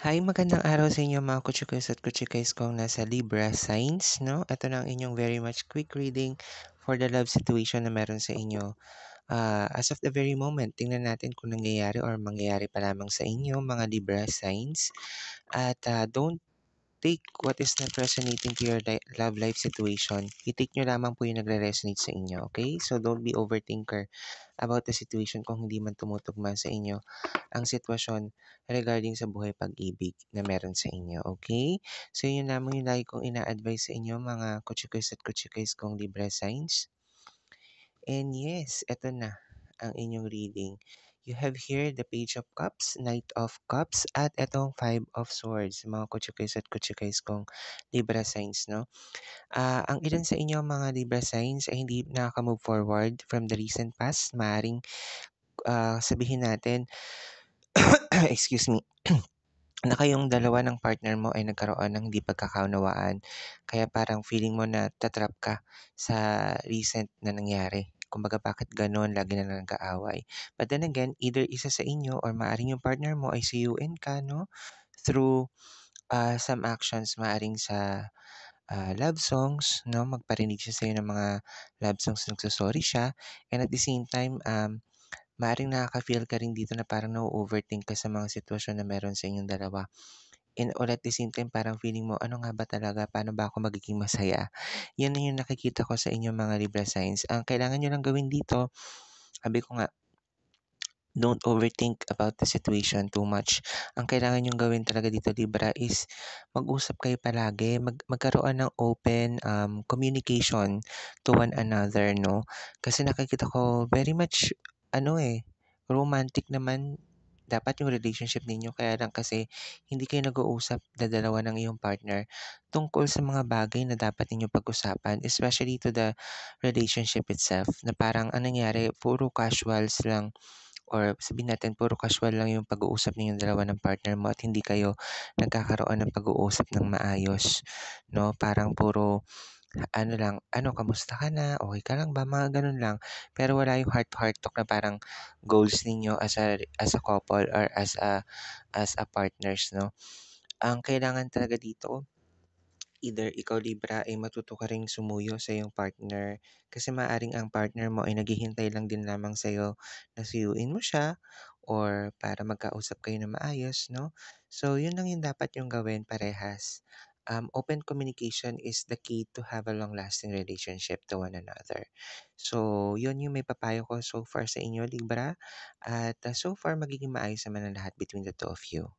Hi, magandang araw sa inyo mga kutsukes at kutsikes kong nasa Libra signs, no? Ito na ang inyong very much quick reading for the love situation na meron sa inyo. As of the very moment, tingnan natin kung nangyayari or mangyayari pa lamang sa inyo, mga Libra signs. At don't take what is not resonating to your love life situation. I-take nyo lamang po yung nagre-resonate sa inyo, okay? So don't be overthinker about the situation kung hindi man tumutugma sa inyo ang sitwasyon regarding sa buhay pag-ibig na meron sa inyo, okay? So yun lamang yung lagi kong ina-advise sa inyo mga kutsikers at kutsikers kong Libra signs. And yes, eto na ang inyong reading. You have here the Page of Cups, Knight of Cups, at etong Five of Swords, mga kutsikers at kutsikers kong Libra signs, no? Ang ilan sa inyo mga Libra signs ay hindi nakaka-move forward from the recent past. Maaring sabihin natin, excuse me, na kayong dalawa ng partner mo ay nagkaroon ng hindi pagkakaunawaan. Kaya parang feeling mo na tatrap ka sa recent na nangyari. Kumbaga bakit gano'n, lagi na lang nag-aaway. But then again, either isa sa inyo or maaring yung partner mo ay suyuin ka, no? Through some actions, maaring sa love songs, no? Magparinig siya sa'yo ng mga love songs, nagsasorry siya. And at the same time, maaaring nakaka-feel ka rin dito na parang na-overthink ka sa mga sitwasyon na meron sa inyong dalawa. And all at the same time, parang feeling mo, ano nga ba talaga? Paano ba ako magiging masaya? Yan na yung nakikita ko sa inyong mga Libra signs. Ang kailangan nyo lang gawin dito, sabi ko nga, don't overthink about the situation too much. Ang kailangan nyong gawin talaga dito, Libra, is mag-usap kayo palagi, magkaroon ng open communication to one another, no? Kasi nakikita ko very much, romantic naman dapat yung relationship ninyo. Kaya lang kasi hindi kayo nag-uusap na dalawa ng iyong partner tungkol sa mga bagay na dapat ninyo pag-usapan, especially to the relationship itself, na parang anong nangyari, puro casuals lang or sabihin natin puro casual lang yung pag-uusap ninyong dalawa ng partner mo at hindi kayo nagkakaroon ng pag-uusap ng maayos, 'no? Parang puro ano lang, "Ano, kamusta ka na? Okey ka lang ba?" Mga gano'n lang. Pero wala yung heart to heart talk na parang goals ninyo as a couple or as a partners, 'no? Ang kailangan talaga dito, either ikaw Libra ay matuto ka ring sumuyo sa iyong partner kasi maaring ang partner mo ay naghihintay lang din lamang sa'yo na suyuin mo siya or para magkausap kayo na maayos, 'no? So, yun lang yung dapat yung gawin parehas. Open communication is the key to have a long-lasting relationship to one another. So, yun yung may papayo ko so far sa inyo, Libra. At so far, magiging maayos naman ang lahat between the two of you.